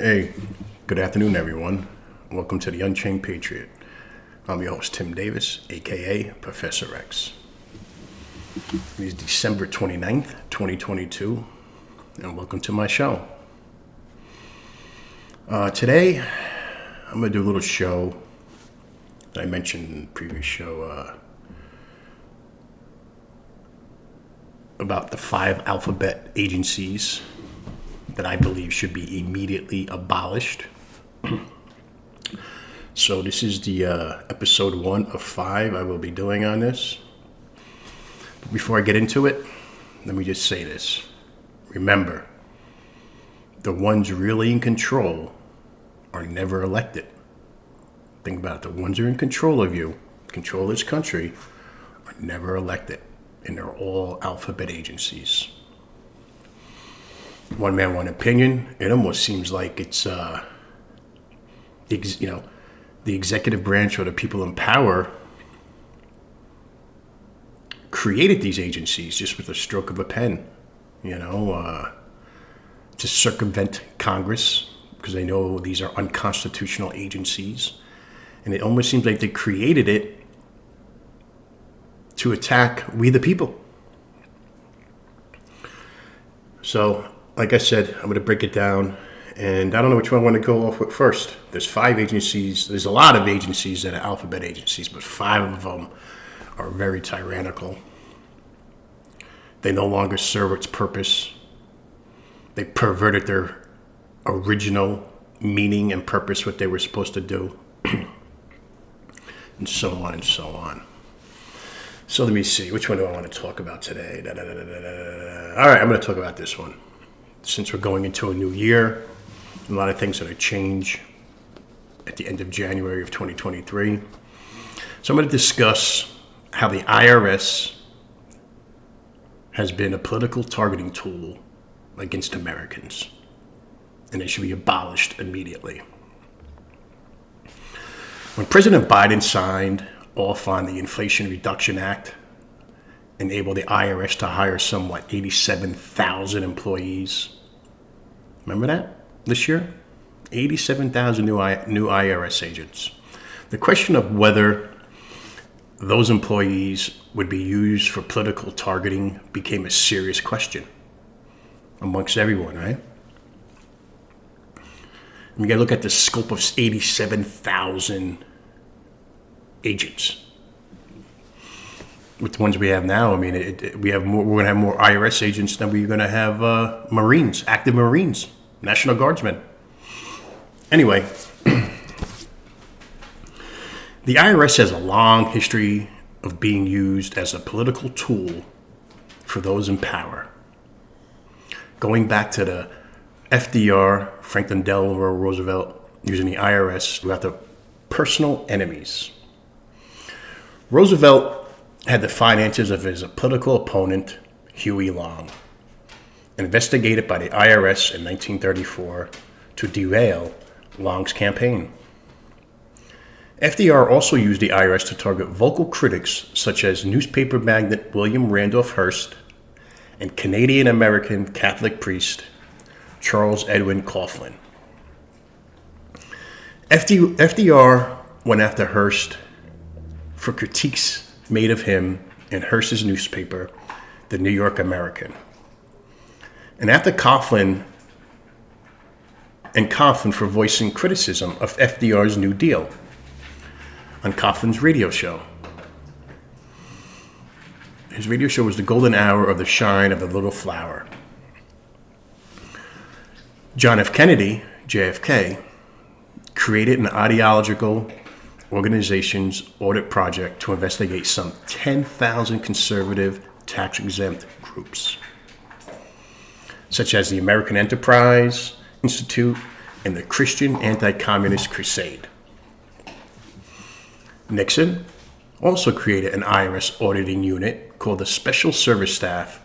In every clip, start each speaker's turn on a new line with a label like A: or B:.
A: Hey, good afternoon, everyone. Welcome to the Unchained Patriot. I'm your host, Tim Davis, aka Professor X. It is December 29th, 2022, and welcome to my show. Today, I'm going to do a little show that I mentioned in the previous show about the 5 alphabet agencies that I believe should be immediately abolished. So this is the episode 1 of 5 I will be doing on this. But before I get into it, let me just say this. Remember, the ones really in control are never elected. Think about it. The ones who are in control of you, control this country, are never elected. And they're all alphabet agencies. One man, one opinion. It almost seems like it's, the executive branch or the people in power created these agencies just with a stroke of a pen, to circumvent Congress because they know these are unconstitutional agencies. And it almost seems like they created it to attack we the people. So, like I said, I'm going to break it down, and I don't know which one I want to go off with first. There's 5 agencies. There's a lot of agencies that are alphabet agencies, but 5 of them are very tyrannical. They no longer serve its purpose. They perverted their original meaning and purpose, what they were supposed to do, and so on and so on. So let me see, which one do I want to talk about today? All right, I'm going to talk about this one. Since we're going into a new year, a lot of things are going to change at the end of January of 2023. So I'm going to discuss how the IRS has been a political targeting tool against Americans, and it should be abolished immediately. When President Biden signed off on the Inflation Reduction Act, enabled the IRS to hire 87,000 employees. Remember that this year? 87,000 new IRS agents. The question of whether those employees would be used for political targeting became a serious question amongst everyone, right? You got to look at the scope of 87,000 agents. With the ones we have now, we're going to have more IRS agents than we're going to have Marines, active Marines, National Guardsmen. Anyway, the IRS has a long history of being used as a political tool for those in power. Going back to the FDR, Franklin Delano Roosevelt, using the IRS to go after personal enemies. Roosevelt had the finances of his political opponent, Huey Long, investigated by the IRS in 1934 to derail Long's campaign. FDR also used the IRS to target vocal critics such as newspaper magnate William Randolph Hearst and Canadian-American Catholic priest Charles Edwin Coughlin. FDR went after Hearst for critiques made of him in Hearst's newspaper, the New York American. And after Coughlin for voicing criticism of FDR's New Deal on Coughlin's radio show. His radio show was the golden hour of the shine of the little flower. John F. Kennedy, JFK, created an ideological organization's audit project to investigate some 10,000 conservative tax-exempt groups, such as the American Enterprise Institute and the Christian Anti-Communist Crusade. Nixon also created an IRS auditing unit called the Special Service Staff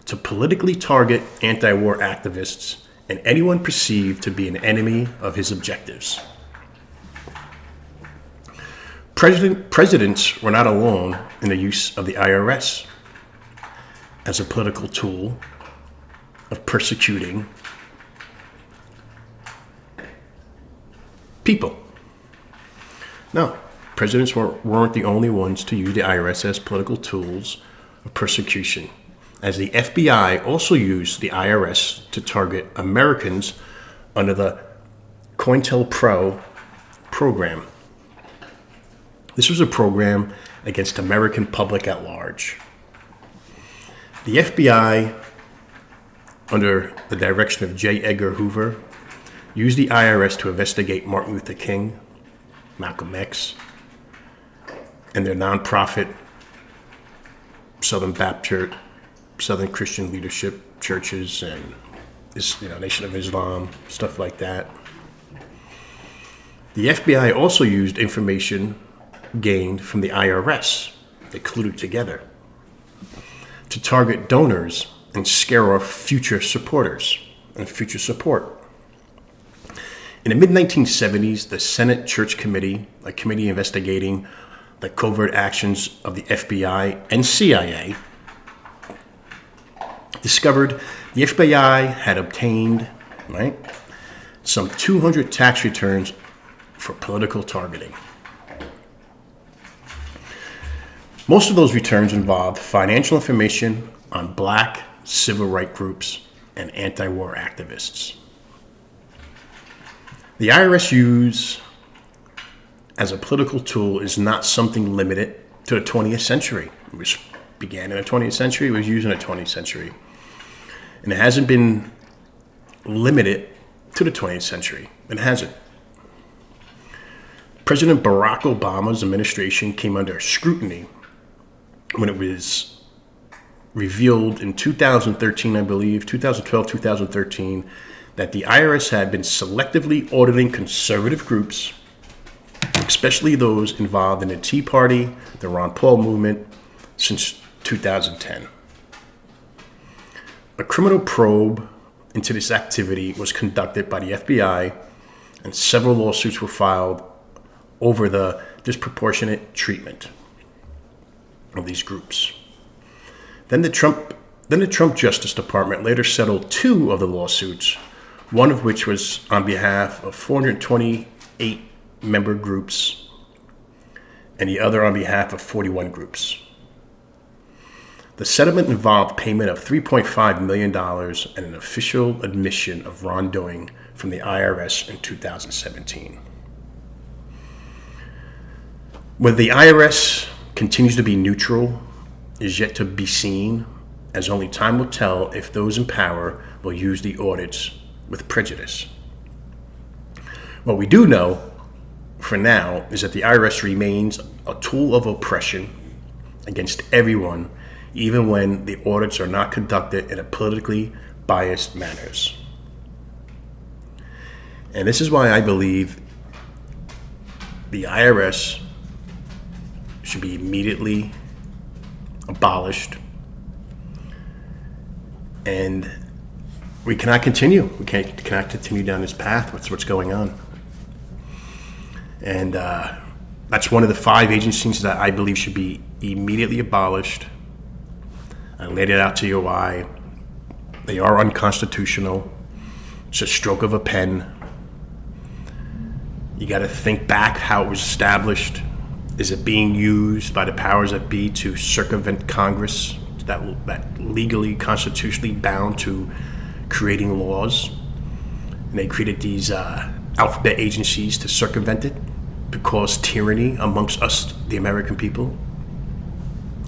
A: to politically target anti-war activists and anyone perceived to be an enemy of his objectives. Presidents were not alone in the use of the IRS as a political tool of persecuting people. No, presidents weren't the only ones to use the IRS as political tools of persecution, as the FBI also used the IRS to target Americans under the COINTELPRO program. This was a program against American public at large. The FBI, under the direction of J. Edgar Hoover, used the IRS to investigate Martin Luther King, Malcolm X, and their nonprofit Southern Baptist, Southern Christian Leadership churches, and Nation of Islam, stuff like that. The FBI also used information gained from the IRS, they colluded together, to target donors and scare off future supporters and future support. In the mid-1970s, the Senate Church Committee, a committee investigating the covert actions of the FBI and CIA, discovered the FBI had obtained, some 200 tax returns for political targeting. Most of those returns involved financial information on black civil rights groups and anti-war activists. The IRS use as a political tool is not something limited to the 20th century. It was began in the 20th century, it was used in the 20th century. And it hasn't been limited to the 20th century. It hasn't. President Barack Obama's administration came under scrutiny when it was revealed in 2013, I believe, 2012, 2013, that the IRS had been selectively auditing conservative groups, especially those involved in the Tea Party, the Ron Paul movement, since 2010. A criminal probe into this activity was conducted by the FBI, and several lawsuits were filed over the disproportionate treatment of these groups. Then the Trump Justice Department later settled two of the lawsuits, one of which was on behalf of 428 member groups, and the other on behalf of 41 groups. The settlement involved payment of $3.5 million and an official admission of wrongdoing from the IRS in 2017. Whether the IRS continues to be neutral is yet to be seen, as only time will tell if those in power will use the audits with prejudice. What we do know for now is that the IRS remains a tool of oppression against everyone, even when the audits are not conducted in a politically biased manners. And this is why I believe the IRS should be immediately abolished, and we cannot continue. We cannot continue down this path. What's going on? And that's one of the 5 agencies that I believe should be immediately abolished. I laid it out to you why. They are unconstitutional. It's a stroke of a pen. You got to think back how it was established. Is it being used by the powers that be to circumvent Congress that legally, constitutionally bound to creating laws? And they created these alphabet agencies to circumvent it, to cause tyranny amongst us, the American people?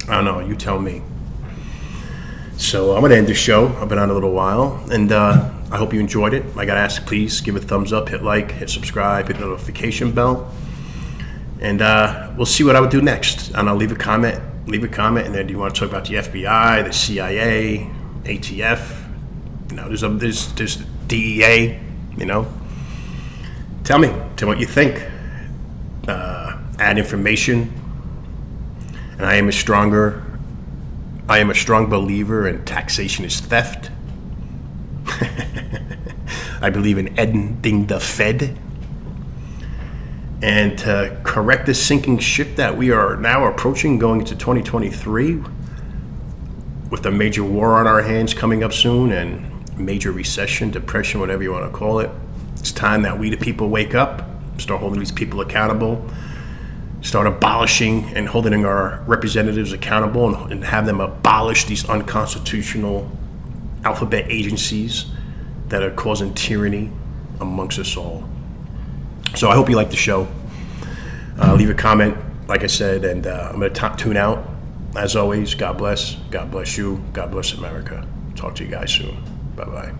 A: I don't know, you tell me. So I'm going to end the show. I've been on a little while, and I hope you enjoyed it. I got to ask, please give a thumbs up, hit like, hit subscribe, hit the notification bell. And we'll see what I would do next. And I'll leave a comment. And then do you want to talk about the FBI, the CIA, ATF? There's DEA. Tell me what you think. Add information. And I am a strong believer in taxation is theft. I believe in ending the Fed. And to correct the sinking ship that we are now approaching going into 2023, with a major war on our hands coming up soon and major recession, depression, whatever you want to call it, it's time that we the people wake up start holding these people accountable, start abolishing and holding our representatives accountable, and have them abolish these unconstitutional alphabet agencies that are causing tyranny amongst us all. So I hope you like the show. Leave a comment, like I said, and I'm going to tune out. As always, God bless you, God bless America. Talk to you guys soon. Bye-bye.